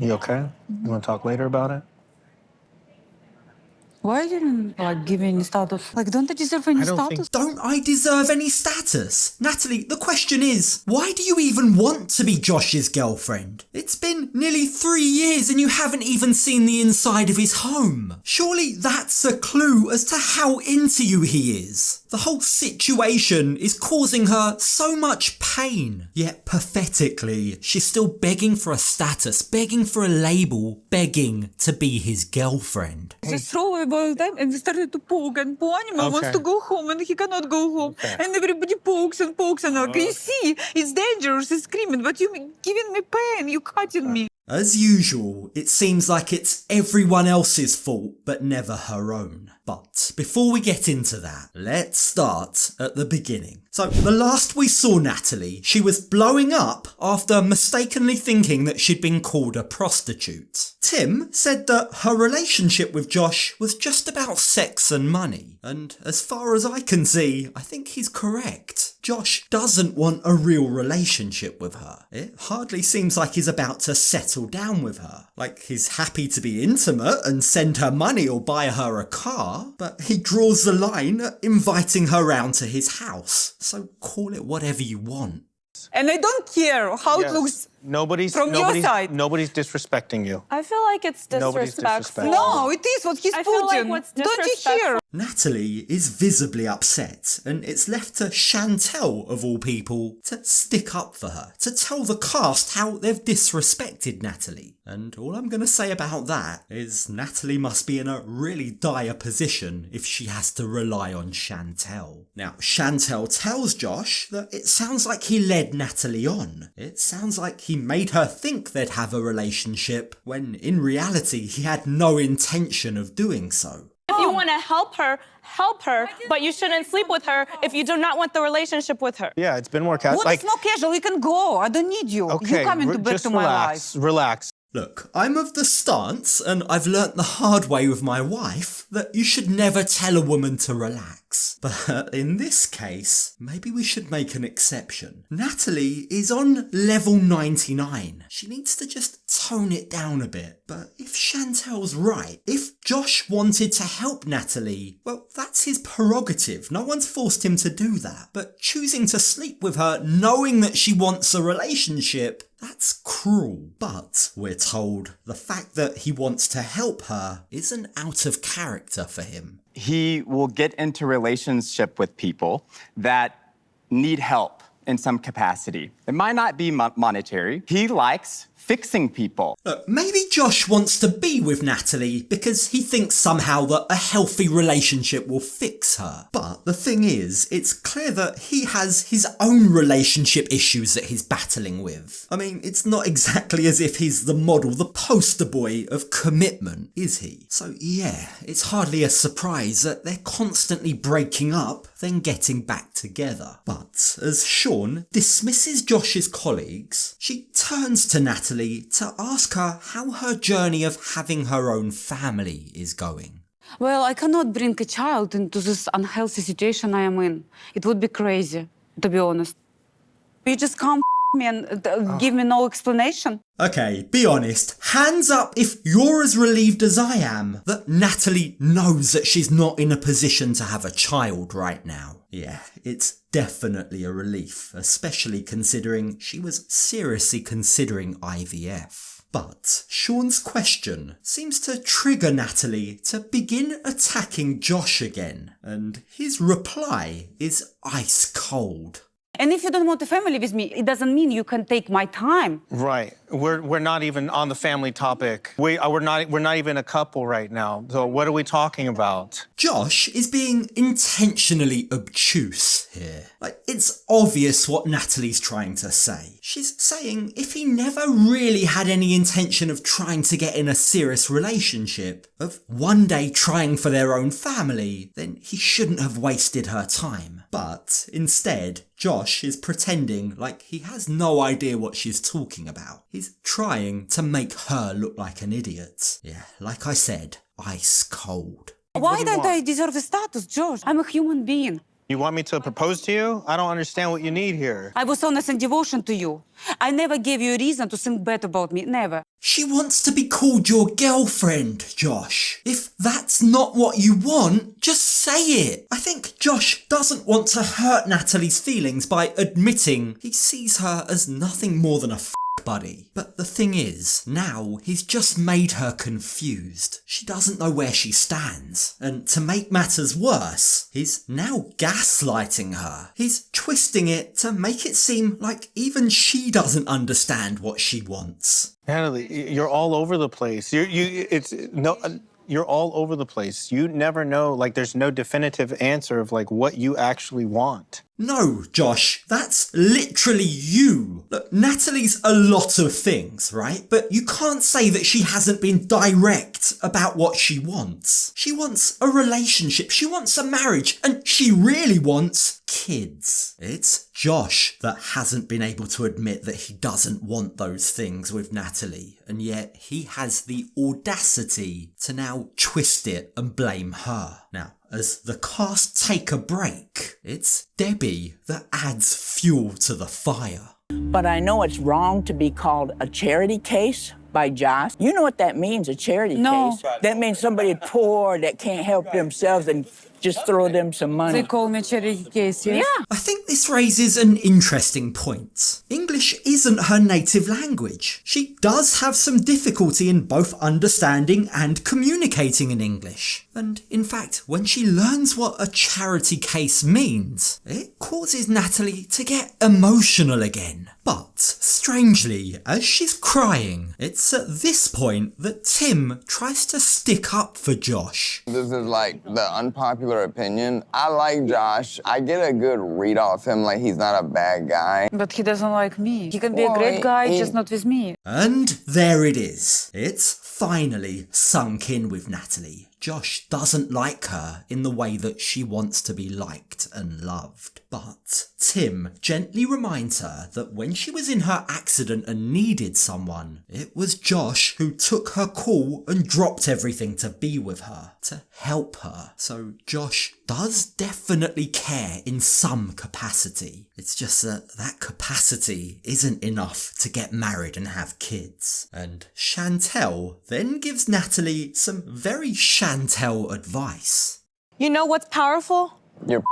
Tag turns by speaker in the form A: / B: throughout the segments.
A: You okay? You want to talk later about it?
B: Why didn't give any status? Don't I deserve any status?
C: Don't I deserve any status? Natalie, the question is, why do you even want to be Josh's girlfriend? It's been nearly 3 years and you haven't even seen the inside of his home. Surely that's a clue as to how into you he is. The whole situation is causing her so much pain. Yet pathetically, she's still begging for a status, begging for a label, begging to be his girlfriend.
B: Just throw away all the time and we started to poke and Animal wants to go home and he cannot go home. And everybody pokes and pokes and Can you see? It's dangerous, it's screaming, but you're giving me pain, you're cutting me.
C: As usual, it seems like it's everyone else's fault, but never her own. But before we get into that, let's start at the beginning. So the last we saw Natalie, she was blowing up after mistakenly thinking that she'd been called a prostitute. Tim said that her relationship with Josh was just about sex and money. And as far as I can see, I think he's correct. Josh doesn't want a real relationship with her. It hardly seems like he's about to settle down with her. Like he's happy to be intimate and send her money or buy her a car, but he draws the line at inviting her round to his house. So call it whatever you want.
B: And I don't care how it looks from your side.
A: Nobody's disrespecting you.
D: I feel like it's disrespectful.
B: No, it is what he's putting.
D: Like
B: don't you hear?
C: Natalie is visibly upset, and it's left to Chantel, of all people, to stick up for her, to tell the cast how they've disrespected Natalie. And all I'm going to say about that is Natalie must be in a really dire position if she has to rely on Chantel. Now, Chantel tells Josh that it sounds like he led Natalie on. It sounds like he made her think they'd have a relationship, when in reality he had no intention of doing so.
D: If you want to help her, but you shouldn't sleep with her if you do not want the relationship with her.
A: Yeah, it's been more casual.
B: It's not casual, you can go. I don't need you.
A: Okay,
B: you come into back to my life.
A: Relax.
C: Look, I'm of the stance, and I've learnt the hard way with my wife, that you should never tell a woman to relax. But in this case, maybe we should make an exception. Natalie is on level 99. She needs to just tone it down a bit. But if Chantel's right, if Josh wanted to help Natalie, well, that's his prerogative. No one's forced him to do that. But choosing to sleep with her, knowing that she wants a relationship, that's cruel. But we're told the fact that he wants to help her isn't out of character for him.
E: He will get into relationship with people that need help in some capacity. It might not be monetary. He likes fixing people.
C: Look, maybe Josh wants to be with Natalie because he thinks somehow that a healthy relationship will fix her. But the thing is, it's clear that he has his own relationship issues that he's battling with. I mean, it's not exactly as if he's the model, the poster boy of commitment, is he? So yeah, it's hardly a surprise that they're constantly breaking up, then getting back together. But as Sean dismisses Josh's colleagues, she turns to Natalie to ask her how her journey of having her own family is going.
B: Well, I cannot bring a child into this unhealthy situation I am in. It would be crazy, to be honest. You just can't me and give me no explanation.
C: Okay, be honest. Hands up if you're as relieved as I am that Natalie knows that she's not in a position to have a child right now. Yeah, it's definitely a relief, especially considering she was seriously considering IVF. But Sean's question seems to trigger Natalie to begin attacking Josh again, and his reply is ice cold.
B: And if you don't want a family with me, it doesn't mean you can take my time.
A: Right. We're not even on the family topic. We're not even a couple right now. So what are we talking about?
C: Josh is being intentionally obtuse here. Like, it's obvious what Natalie's trying to say. She's saying if he never really had any intention of trying to get in a serious relationship, of one day trying for their own family, then he shouldn't have wasted her time. But instead, Josh is pretending like he has no idea what she's talking about. He's trying to make her look like an idiot. Yeah, like I said, ice cold.
B: Why don't I deserve a status, Josh? I'm a human being.
A: You want me to propose to you? I don't understand what you need here.
F: I was honest and devotion to you. I never gave you a reason to think bad about me, never.
C: She wants to be called your girlfriend, Josh. If that's not what you want, just say it. I think Josh doesn't want to hurt Natalie's feelings by admitting he sees her as nothing more than a buddy. But the thing is, now he's just made her confused. She doesn't know where she stands. And to make matters worse, he's now gaslighting her. He's twisting it to make it seem like even she doesn't understand what she wants.
A: Natalie, you're all over the place. You're all over the place. You never know, like, there's no definitive answer of, like, what you actually want.
C: No, Josh, that's literally you. Look, Natalie's a lot of things, right? But you can't say that she hasn't been direct about what she wants. She wants a relationship, she wants a marriage, and she really wants kids. It's Josh that hasn't been able to admit that he doesn't want those things with Natalie, and yet he has the audacity to now twist it and blame her. Now, as the cast take a break, it's Debbie that adds fuel to the fire.
G: But I know it's wrong to be called a charity case by Josh. You know what that means, a charity case? That means somebody poor that can't help themselves and just throw them some money.
F: They call me charity case, yes?
G: Yeah.
C: I think this raises an interesting point. English isn't her native language. She does have some difficulty in both understanding and communicating in English. And in fact, when she learns what a charity case means, it causes Natalie to get emotional again. But, strangely, as she's crying, it's at this point that Tim tries to stick up for Josh.
H: This is like the unpopular opinion. I like Josh. I get a good read off him, like he's not a bad guy.
F: But he doesn't like me. He can be a great guy, just not with me.
C: And there it is. It's finally sunk in with Natalie. Josh doesn't like her in the way that she wants to be liked and loved. But Tim gently reminds her that when she was in her accident and needed someone, it was Josh who took her call and dropped everything to be with her, to help her. So Josh does definitely care in some capacity. It's just that that capacity isn't enough to get married and have kids. And Chantel then gives Natalie some very Chantel advice.
D: You know what's powerful?
H: You're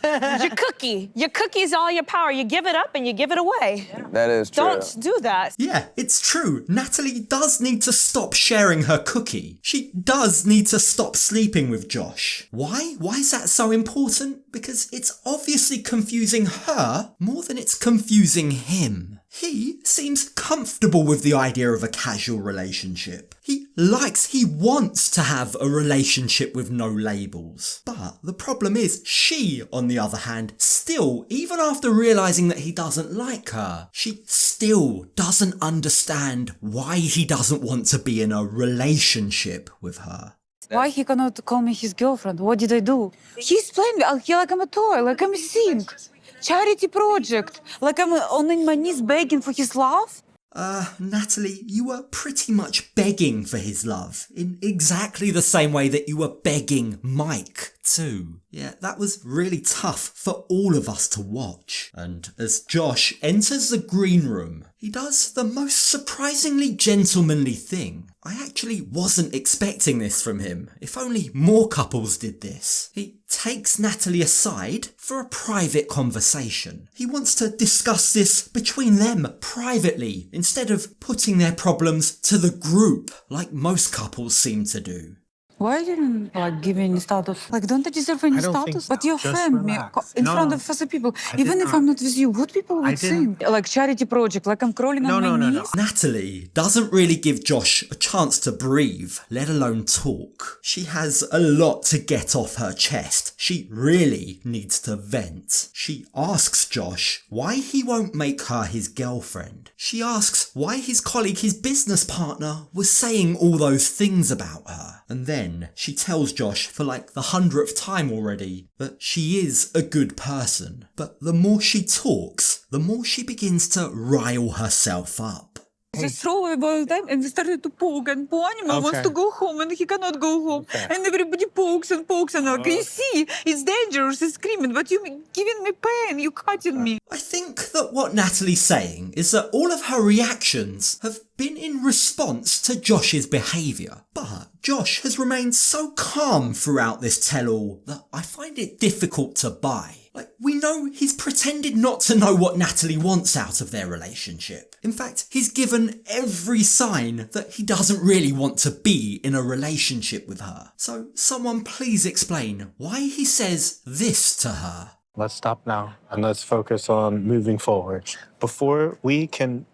D: Your cookie. Your cookie is all your power. You give it up and you give it away.
H: that is true.
D: Don't do that.
C: Yeah, it's true. Natalie does need to stop sharing her cookie. She does need to stop sleeping with Josh. Why? Why is that so important? Because it's obviously confusing her more than it's confusing him. He seems comfortable with the idea of a casual relationship. He wants to have a relationship with no labels. But the problem is, she, on the other hand, still, even after realising that he doesn't like her, she still doesn't understand why he doesn't want to be in a relationship with her.
F: Why he cannot call me his girlfriend? What did I do? He's playing me like I'm a toy, like I'm a thing. Charity project, like I'm on my knees begging for his love.
C: Natalie, you were pretty much begging for his love, in exactly the same way that you were begging Mike too. Yeah, that was really tough for all of us to watch. And as Josh enters the green room, he does the most surprisingly gentlemanly thing. I actually wasn't expecting this from him. If only more couples did this. He takes Natalie aside for a private conversation. He wants to discuss this between them privately, instead of putting their problems to the group, like most couples seem to do.
F: Why you didn't give me any status? Don't I deserve any
A: I don't
F: status?
A: think
F: But
A: so.
F: you
A: Just
F: offend me
A: relax.
F: in
A: No,
F: front
A: no.
F: of other people.
A: I did
F: Even if
A: not.
F: I'm not with you, what people would think? Like charity project, like I'm crawling on my knees.
C: Natalie doesn't really give Josh a chance to breathe, let alone talk. She has a lot to get off her chest. She really needs to vent. She asks Josh why he won't make her his girlfriend. She asks why his colleague, his business partner, was saying all those things about her. And then she tells Josh for the 100th time already that she is a good person. But the more she talks, the more she begins to rile herself up.
B: Just throw away all the time and started to poke and Anima wants to go home and he cannot go home. And everybody pokes and pokes and like, you see, it's dangerous, he's screaming, but you're giving me pain, you're cutting me.
C: I think that what Natalie's saying is that all of her reactions have been in response to Josh's behaviour. But Josh has remained so calm throughout this tell-all that I find it difficult to buy. Like, we know he's pretended not to know what Natalie wants out of their relationship. In fact, he's given every sign that he doesn't really want to be in a relationship with her. So someone please explain why he says this to her.
A: Let's stop now and let's focus on moving forward. Before we can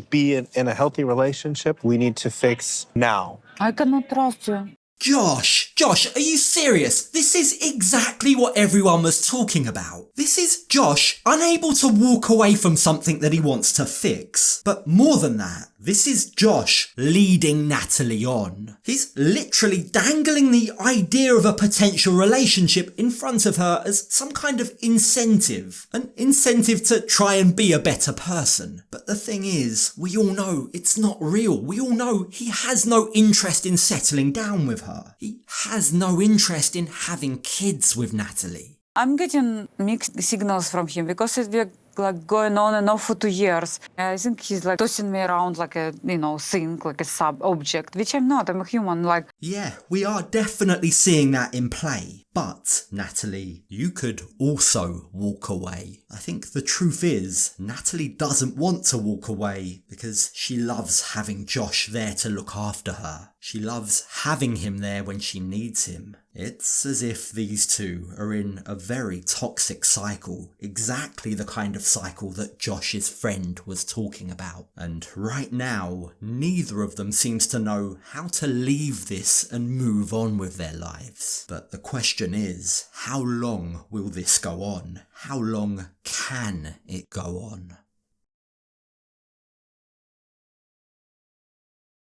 A: be in a healthy relationship, we need to fix now.
F: I cannot trust you.
C: Josh, are you serious? This is exactly what everyone was talking about. This is Josh unable to walk away from something that he wants to fix. But more than that, this is Josh leading Natalie on. He's literally dangling the idea of a potential relationship in front of her as some kind of incentive. An incentive to try and be a better person. But the thing is, we all know it's not real. We all know he has no interest in settling down with her. He has no interest in having kids with Natalie.
F: I'm getting mixed signals from him because we're going on and off for 2 years. I think he's tossing me around like a, thing, like a sub-object, which I'm not. I'm a human,
C: Yeah, we are definitely seeing that in play. But, Natalie, you could also walk away. I think the truth is, Natalie doesn't want to walk away because she loves having Josh there to look after her. She loves having him there when she needs him. It's as if these two are in a very toxic cycle, exactly the kind of cycle that Josh's friend was talking about. And right now, neither of them seems to know how to leave this and move on with their lives. But the question is, how long will this go on? How long can it go on?